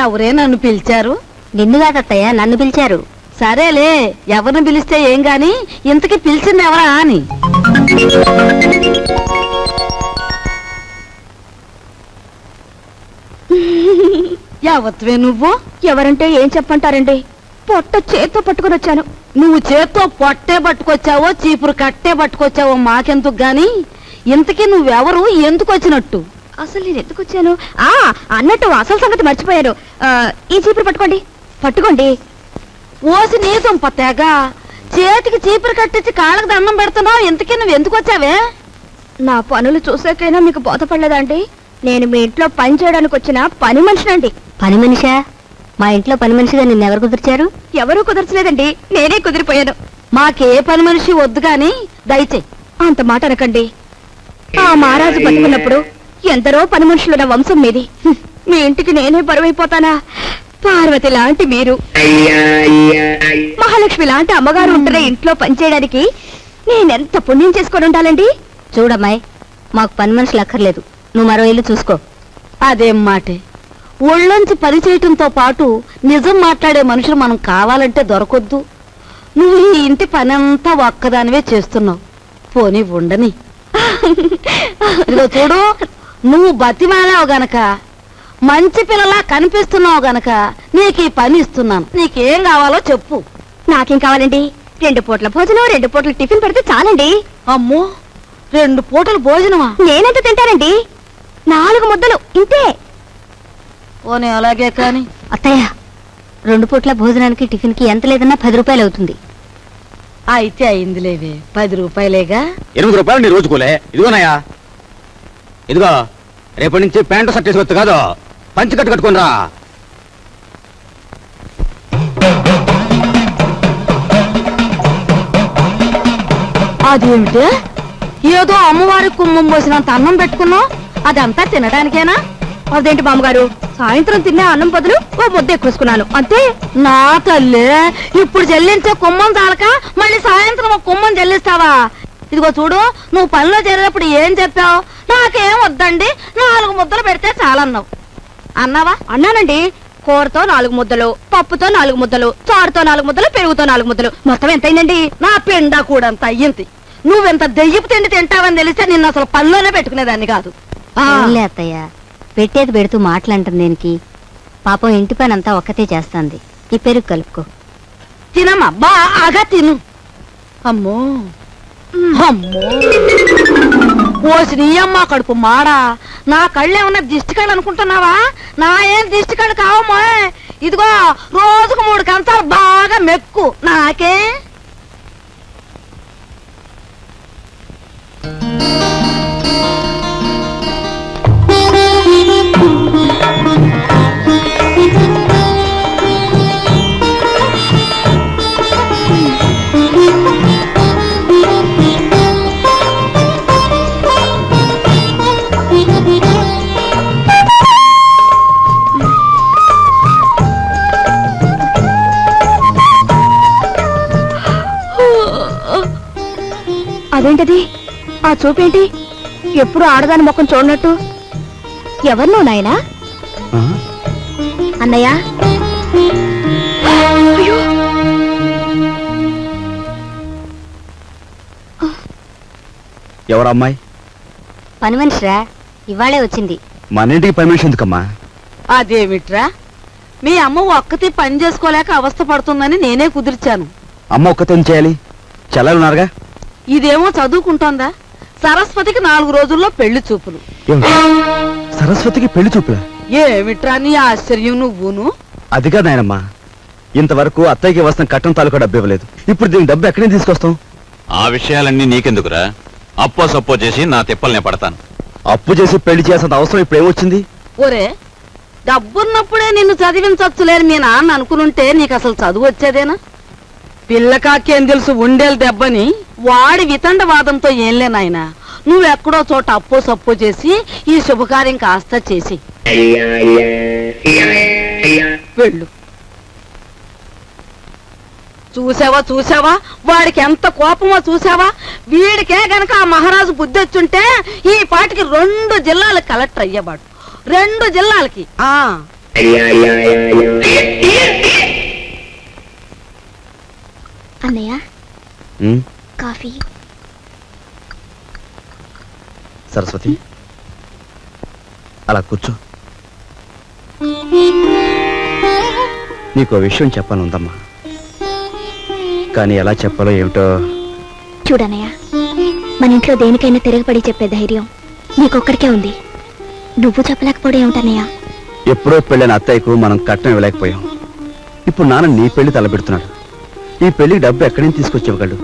ఎవరే నన్ను పిలిచారు? నిన్ను కాదత్తయ్య, నన్ను పిలిచారు. సరేలే, ఎవరిని పిలిస్తే ఏం గాని ఇంతకీ పిలిచింది ఎవరా అని. ఎవత్వే నువ్వు? ఎవరంటే ఏం చెప్పంటారండి, పొట్ట చేత్తో పట్టుకుని వచ్చాను. నువ్వు చేత్తో పొట్టే పట్టుకొచ్చావో చీపురు కట్టే పట్టుకొచ్చావో మాకెందుకు గాని, ఇంతకీ నువ్వెవరు, ఎందుకు వచ్చినట్టు? అసలు నేను ఎందుకు వచ్చాను అన్నట్టు అసలు సంగతి మర్చిపోయాను. ఈ చీపురు పట్టుకోండి. పట్టుకోండి. ఓసి నీసం పత్తేగా చేతికి చీపురు కట్టించి కాళ్ళకి దండం పెడుతున్నావు. ఇంతకీ నువ్వు ఎందుకు వచ్చావే? నా పనులు చూసాకైనా మీకు బోధపడలేదా అండి? నేను మీ ఇంట్లో పని చేయడానికి వచ్చిన పని మనిషినండి. పని మనిషా? మా ఇంట్లో పని మనిషిగా నిన్నెవరు కుదిర్చారు? ఎవరూ కుదర్చలేదండి, నేనే కుదిరిపోయాను. మాకే పని మనిషి వద్దు గాని దయచేయి. అంత మాట అనకండి. ఆ మహారాజు బతుకున్నప్పుడు ఎందరో పని మనుషులున్న వంశం మీది. మీ ఇంటికి నేనే బరువైపోతానా? పార్వతి లాంటి మీరు, మహాలక్ష్మి లాంటి అమ్మగారు ఉంటున్న ఇంట్లో పనిచేయడానికి నేనెంత పుణ్యం చేసుకొని ఉండాలండి. చూడమ్మాయి, మాకు పని మనుషులు అక్కర్లేదు. నువ్వు మరో ఇల్లు చూసుకో. అదేం మాటే, ఒళ్ళొంచి పని చేయటంతో పాటు నిజం మాట్లాడే మనుషులు మనం కావాలంటే దొరకొద్దు. నువ్వు ఈ ఇంటి పని అంతా ఒక్కదానివే చేస్తున్నావు. పోనీ ఉండని. ఇదిగో చూడు, నువ్వు బతిమాలావు గనక, మంచి పిల్లలా కనిపిస్తున్నావు గనక నీకు ఈ పని ఇస్తున్నాను. నీకేం కావాలో చెప్పు. నాకేం కావాలండి? 2 పూట్ల భోజనం, 2 పూట్ల టిఫిన్ పెడితే చాలండి. అమ్మో, 2 పూటలు భోజనమా? నేనెంత తింటానండి? 4 ముద్దలు ఇంతే. పోనీ అలాగే కాని. అత్తయ్య, 2 పూట్ల భోజనానికి టిఫిన్ కి ఎంత లేదన్నా 10 రూపాయలు అవుతుంది. అయితే అయిందిలేవే, 10 రూపాయలేగా. 8 రూపాయలు నీ రోజుకోలే. ఇదిగోనయ్యా, ఇదిగో రేపటి నుంచి ప్యాంటు షర్ట్ వేసుకోవచ్చు కాదు, పంచి కట్టు కట్టుకుని రా. అదేమిటే, ఏదో అమ్మవారి కుమ్మం పోసినంత అన్నం పెట్టుకున్నావు, అదంతా తినడానికేనా? అదేంటి మామగారు, సాయంత్రం తినే అన్నం బదులు ఓ ముద్ద ఎక్కువేసుకున్నాను అంతే. నా తల్లి, ఇప్పుడు చెల్లించే కుమ్మం చాలక మళ్ళీ సాయంత్రం ఒక కుమ్మం చెల్లిస్తావా? ఇదిగో చూడు, నువ్వు పనిలో చేరేటప్పుడు ఏం చెప్పావు? నాకేం వద్దండి, 4 ముద్దలు పెడితే చాలన్నావు. అన్నావా? అన్నానండి. కూరతో 4 ముద్దలు, పప్పుతో 4 ముద్దలు, చారుతో 4 ముద్దలు, పెరుగుతో 4 ముద్దలు, మొత్తం ఎంతైందండి? నా పిండా కూడా అంత అయ్యింది. నువ్వెంత దెయ్యపు తిండి తింటావని తెలిస్తే నిన్ను అసలు పనిలోనే పెట్టుకునేదాన్ని కాదు. అత్తయ్య, పెట్టేది పెడుతూ మాటలంటుంది దేనికి? పాపం ఇంటి పని అంతా ఒక్కతే చేస్తాంది. ఈ పెరుగు కలుపుకో. తినమ్మా, బాగా తిను. అమ్మో అమ్మో, పోసి నీ అమ్మ కడుపు మాడా. నా కళ్ళు ఏమన్నా దిష్టి కళ్ళు అనుకుంటున్నావా? నా ఏం దిష్టి కళ్ళు కావమ్మా. ఇదిగో రోజుకు 3 కంచాలు బాగా మెక్కు. నాకే అదేంటది? ఆ చూపేంటి? ఎప్పుడు ఆడదాని ముఖం చూడనట్టు. ఎవరు నువ్వు నాయనా? అన్నయ్య, ఎవరు అమ్మాయి? పని మనిషిరా, ఇవాళే వచ్చింది. మన ఇంటికి పని మనిషి ఎందుకమ్మా? అదేమిట్రా, మీ అమ్మ ఒక్కతే పని చేసుకోలేక అవస్థ పడుతుందని నేనే కుదిర్చాను. అమ్మ ఒక్కతే చేయాలి, చెల్లెలున్నారుగా. ఇదేమో చదువుకుంటోందా? సరస్వతికి 4 రోజుల్లో పెళ్లి చూపులు. సరస్వతికి పెళ్లి చూపులా? ఏమిట్రా నీ ఆశ్చర్యం నువ్వును? అది కాదు నాయనమ్మా, ఇంతవరకు అత్తయ్యకి వస్తున్న కట్టం తాలూకా డబ్బు ఇవ్వలేదు. ఇప్పుడు దీని డబ్బు ఎక్కడి నుంచి తీసుకొస్తాం? ఆ విషయాలన్నీ నీకెందుకురా? అప్పో సప్పో చేసి నా తిప్పలనే పడతాను. అప్పు చేసి పెళ్లి చేసేంత అవసరం ఇప్పుడు ఏమొచ్చింది? ఒరే, డబ్బున్నప్పుడే నిన్ను చదివించొచ్చులేని మీ నాన్న అనుకునుంటే నీకు అసలు చదువు వచ్చేదేనా? పిల్లకాకేం తెలుసు ఉండేలు దెబ్బని వాడి వితండవాదంతో ఏంలే నాయనా. నువ్వెక్కడో చోట అప్పో సప్పో చేసి ఈ శుభకార్యం కాస్త చేసి వెళ్ళు. చూసావా వాడికి ఎంత కోపమో చూసావా? వీడికే గనక ఆ మహారాజు బుద్ధి వచ్చుంటే ఈ పాటికి 2 జిల్లాలకు కలెక్టర్ అయ్యేవాడు. 2 జిల్లాలకి. అన్నయ్య కాఫీ. సరస్వతి అలా కూర్చో. నీకు విషయం చెప్పాను ఉందమ్మా, కానీ ఎలా చెప్పాలో ఏమిటో. చూడన్నయ్య, మన ఇంట్లో దేనికైనా తిరగబడి చెప్పే ధైర్యం నీకొక్కడికే ఉంది. నువ్వు చెప్పలేకపోవడం ఏమిటన్నయ్య? ఎప్పుడో పెళ్ళైన అత్తయ్యకు మనం కట్నం ఇవ్వలేకపోయాం. ఇప్పుడు నాన్న నీ పెళ్లి తలపెడుతున్నాడు. ఈ పెళ్లికి డబ్బు ఎక్కడి నుంచి తీసుకొచ్చి ఇవ్వగలడు?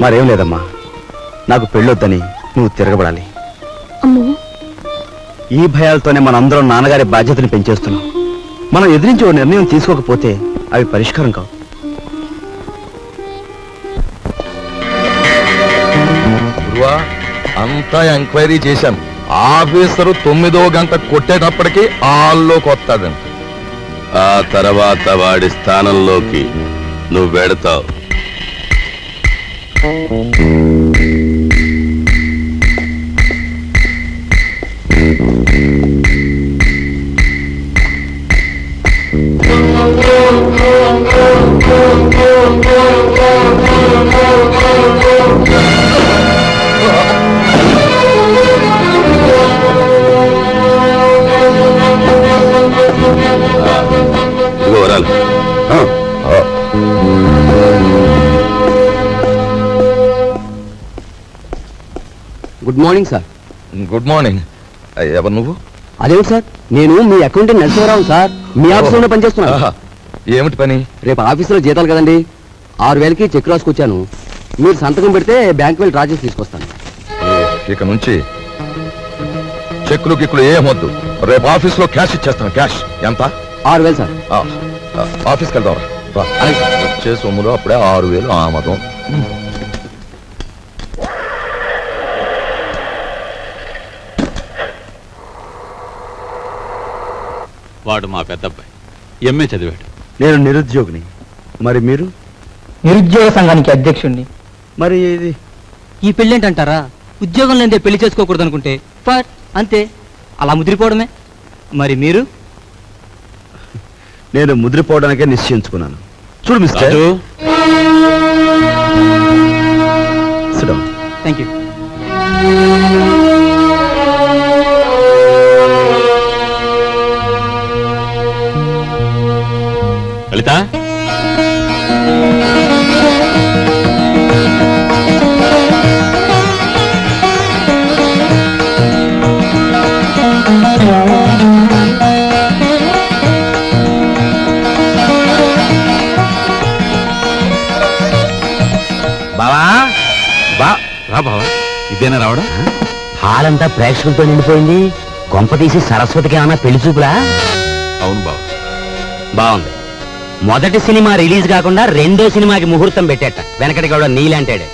మరేం లేదమ్మా, నాకు పెళ్ళొద్దని నువ్వు తిరగబడాలి. అమ్మో, ఈ భయాలతోనే మనందరం నాన్నగారి బాధ్యతని పెంచేస్తున్నాం. మనం ఎదిరించి ఓ నిర్ణయం తీసుకోకపోతే అవి పరిష్కారం కావు. అంతా ఎంక్వైరీ చేశాను. ఆఫీసరు 9వ గంట కొట్టేటప్పటికి హాల్లోకి వస్తాడంట. ఆ తర్వాత వాడి స్థానంలోకి నువ్వు వెడతావు. Good morning sir. Good morning. ఎవరు నువ్వు? అదేమిటి సార్, నేను మీ అకౌంటెంట్ నరసింహరావు సార్. మీ ఆఫీసులోనే పనిచేస్తున్నాను. ఆహా, ఏమిటి పని? రేపు ఆఫీసులో జీతాలు కదండి, 6,000కి చెక్ రాసుకొచ్చాను. మీరు సంతకం పెడితే బ్యాంక్ వెళ్ళి డ్రా చేసి తీసుకొస్తాను. ఇక నుంచి చెక్కులు గిక్కులు ఏమొద్దు. రేపు ఆఫీస్లో క్యాష్ ఇచ్చేస్తాను. క్యాష్ ఎంత? 6,000 సార్. ఆఫీస్కి వెళ్దాం రా. వచ్చే సొమ్ములో అప్పుడే 6,000 ఆమదం. వాడు మా పెద్దబ్బాయి, ఎంఏ చదివాడు. నేను నిరుద్యోగిని. మరి మీరు? నిరుద్యోగ సంఘానికి అధ్యక్షుణ్ణి. మరి ఇది ఈ పెళ్ళేంటంటారా? ఉద్యోగం లేదే పెళ్లి చేసుకోకూడదు అనుకుంటే ఫర్ అంతే, అలా ముదిరిపోవడమే. మరి మీరు? నేను ముద్రపోవడానికే నిశ్చయించుకున్నాను. చూడు మిస్టర్. Thank you. లలిత, బావా రా బావా. ఇదేనా రావడం? హాల్ అంతా ప్రేక్షకులతో నిండిపోయింది. కొంప తీసి సరస్వతికి ఏమన్నా పెళ్లి చూపులా? అవును బావ. బాగుంది. మొదటి సినిమా రిలీజ్ కాకుండా రెండో సినిమాకి ముహూర్తం పెట్టేట. వెనకటి కూడా నీలాంటాడే.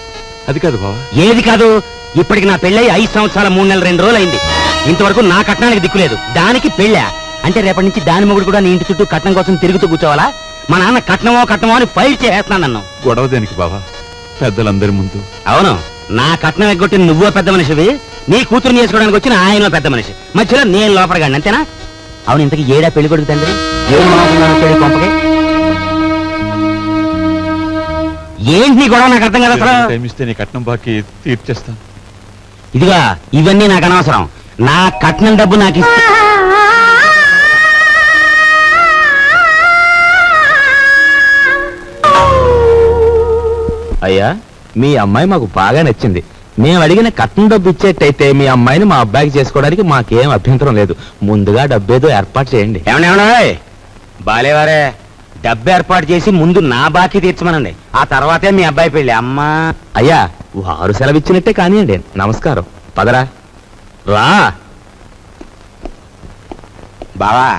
అది కాదు బావ. ఏది కాదు? ఇప్పటికి నా పెళ్ళై 5 సంవత్సరాల 3 నెలలు 2 రోజులు అయింది. ఇంతవరకు నా కట్నానికి దిక్కులేదు. దానికి పెళ్ళా అంటే రేపటి నుంచి దాని మొగుడు కూడా నీ ఇంటి చుట్టూ కట్నం కోసం తిరుగుతూ కూర్చోవాలా? మా నాన్న కట్నమో కట్నమో అని ఫైల్ చేస్తున్నాను. గొడవ దేనికి బావా? పెద్దలందరి ముందు. అవును, నా కట్నం ఎగ్గొట్టిన నువ్వో పెద్ద మనిషివి, నీ కూతురుని చేసుకోవడానికి వచ్చిన ఆయనో పెద్ద మనిషి, మధ్యలో నేను లోపడగాండి, అంతేనా? అవును, ఇంతకి ఏడా పెళ్లి కొడుకు తండ్రి? ఏం మాట్లాడుతున్నాను పెళ్లి కొంపకి? ఏంటి నీ గొడవ? నాకు అర్థం కదా అసలు. టైం ఇస్తే నీ కట్నం బాకీ తీర్చేస్తాను. ఇదిగా ఇవన్నీ నాకు అనవసరం. నా కట్నం డబ్బు నాకు ఇస్తే అయ్యా, మీ అమ్మాయి మాకు బాగా నచ్చింది. మేము అడిగిన కట్నం డబ్బు ఇచ్చేట్టయితే మీ అమ్మాయిని మా అబ్బాయికి చేసుకోవడానికి మాకేం అభ్యంతరం లేదు. ముందుగా డబ్బేదో ఏర్పాటు చేయండి. ఏమన్నా బాలేవారే, డబ్బు ఏర్పాటు చేసి ముందు నా బాకీ తీర్చమనండి, ఆ తర్వాతే మీ అబ్బాయి పెళ్ళి. అమ్మా అయ్యా, వారు సెలవిచ్చినట్టే కానివ్వండి. నమస్కారం. పదరా. రా బావా,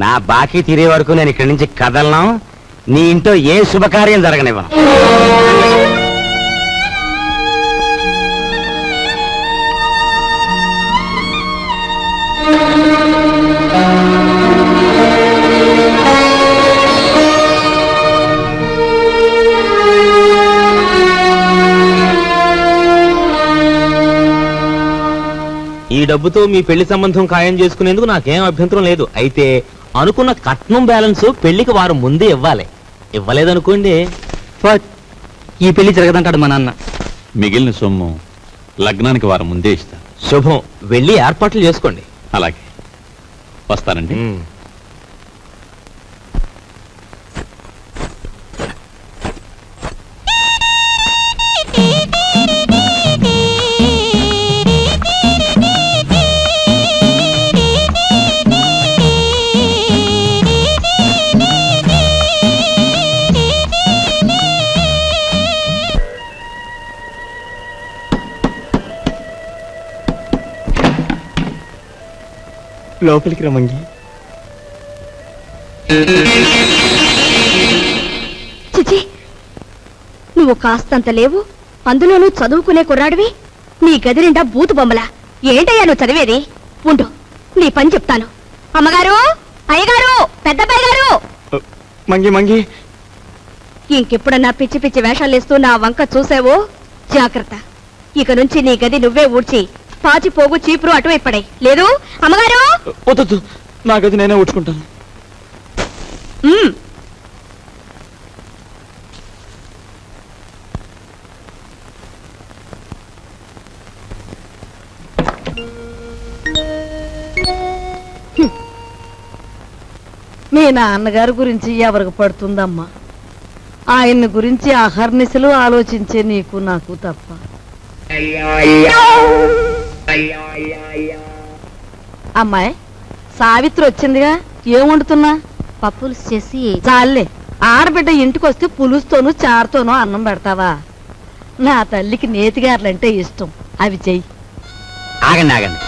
నా బాకీ తీరే వరకు నేను ఇక్కడి నుంచి కదలను. నీ ఇంట్లో ఏ శుభకార్యం జరగనివ్వను. ఈ డబ్బుతో మీ పెళ్లి సంబంధం ఖాయం చేసుకునేందుకు నాకేం అభ్యంతరం లేదు. అయితే అనుకున్న కట్నం బ్యాలెన్స్ పెళ్లికి వారం ముందే ఇవ్వాలి. ఇవ్వలేదనుకోండి ఫట్ ఈ పెళ్లి జరగదంటాడు మా నాన్న. మిగిలిన సొమ్ము లగ్నానికి వారం ముందే ఇస్తా. శుభం. వెళ్ళి ఏర్పాట్లు చేసుకోండి. అలాగే వస్తానండి. లోపలికి రమ్మంగి. చిచి, నువ్వు కాస్తంత లేవు, అందులోనూ చదువుకునే కుర్రాడివి. నీ గది నిండా బూతు బొమ్మలా. ఏంటయ్యా నువ్వు చదివేది? ఉండు, నీ పని చెప్తాను. అమ్మగారు, అయ్యగారు, పెద్దబ్బాయి గారు. మంగి మంగి, ఇంకెప్పుడన్నా పిచ్చి పిచ్చి వేషాలేస్తూ నా వంక చూసావో జాగ్రత్త. ఇక నుంచి నీ గది నువ్వే ఊడ్చి పాచిపోగు చీపురు అటువైపు పడాయి. లేదు అమ్మగారు? వద్దు, నా గది నేనే ఊడ్చుకుంటాను. మీ నాన్నగారి గురించి ఎవరికి పడుతుందమ్మా? ఆయన్ని గురించి అహర్నిశలు ఆలోచించే నీకు నాకు తప్ప. అమ్మాయి సావిత్రి వచ్చిందిగా, ఏం వండుతున్నా? పప్పులు చేసి చాలే, ఆడబిడ్డ ఇంటికి వస్తే పులుస్తోనూ చారుతోనూ అన్నం పెడతావా? నా తల్లికి నేతిగారులంటే ఇష్టం, అవి చెయ్యి. ఆగండి ఆగండి,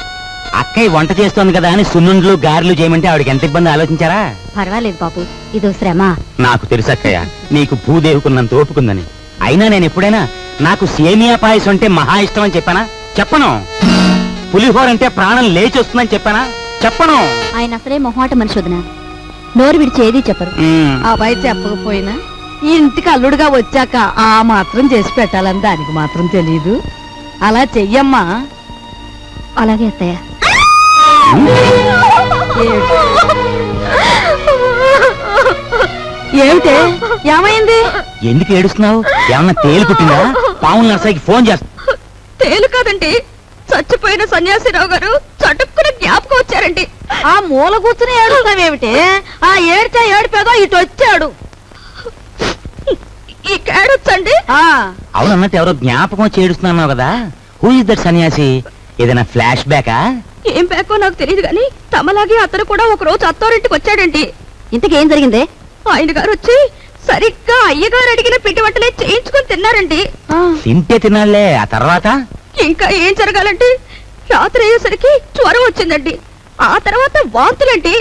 అక్కయ్య వంట చేస్తోంది కదా అని సున్నుండ్లు గారెలు చేయమంటే ఆవిడకి ఎంత ఇబ్బంది ఆలోచించారా? పర్వాలేదు బాబు, ఇదో శ్రమ. నాకు తెలుసు అక్కయ్య, నీకు భూదేవుకున్నంత ఓపుకుందని. అయినా నేను ఎప్పుడైనా నాకు సేమియా పాయసం అంటే మహా ఇష్టం అని చెప్పానా? చెప్పను. పులిహోర అంటే ప్రాణం లేచి వస్తుందని చెప్పానా? చెప్పను. ఆయన అసలే మొహమాట మనిషి వదిన, నోరు విడిచి ఏది చెప్పరు. అబ్బాయి చెప్పకపోయినా ఈ ఇంటికి అల్లుడుగా వచ్చాక ఆ మాత్రం చేసి పెట్టాలని దానికి మాత్రం తెలీదు. అలా చెయ్యమ్మా. అలాగే అత్తయ్య. ఏమిటే, ఏమైంది? ఎందుకు ఏడుస్తున్నావు? ఏమన్నా తేలు కుట్టిందా? పావుల నర్సాయికి ఫోన్ చేస్తా. తేలు కాదండి, చచ్చిపోయిన సన్యాసిరావు గారు చటుక్కున జ్ఞాపకం వచ్చారండి. ఆ మూల కూర్చుని ఏడుస్తావేమిటే? ఆ ఏడ్చా ఏడిపోదో ఇటు వచ్చాడు. ఈ కేడొచ్చండి. అవునన్నట్టు ఎవరో జ్ఞాపకం వచ్చి ఏడుస్తున్నావు కదా, హూ ఇస్ దట్ సన్యాసి? ఏదైనా ఫ్లాష్ బ్యాకా? ఏం బ్యాకో నాకు తెలియదు గాని తమలాగే అతను కూడా ఒక రోజు అత్తారింటికి వచ్చాడండి. ఇంతకేం జరిగిందే? ఆయన గారు వచ్చి సరిగ్గా అయ్యగారు అడిగిన పిండి వంటలే చేయించుకొని తిన్నారండి. తింటే తినాలే, ఆ తర్వాత ఇంకా ఏం జరగాలంటే రాత్రి అయ్యేసరికి జ్వరం వచ్చిందండి. ఆ తర్వాత వాంతులండి.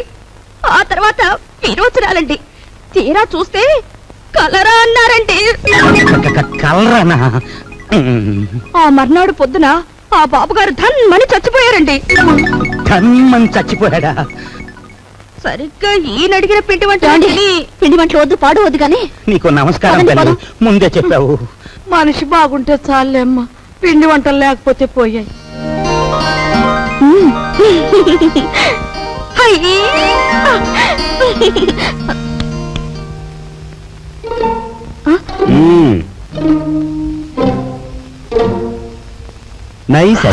ఆ తర్వాత విరోచనాలండి. తీరా చూస్తే కలరా అన్నారండి. కలరానా? ఆ మర్నాడు పొద్దున ఆ బాబుగారు ధన్మని చచ్చిపోయారండి. ధన్మని చచ్చిపోయాడా? సరిగ్గా ఈయన అడిగిన పిండి వంటలు వద్దు, పాడు వద్దు కానీ. నీకు నమస్కారం తల్లి, ముందే చెప్పావు. మనిషి బాగుంటే చాలేమ్మా, పిండి వంటలు లేకపోతే పోయాయి. నైస్.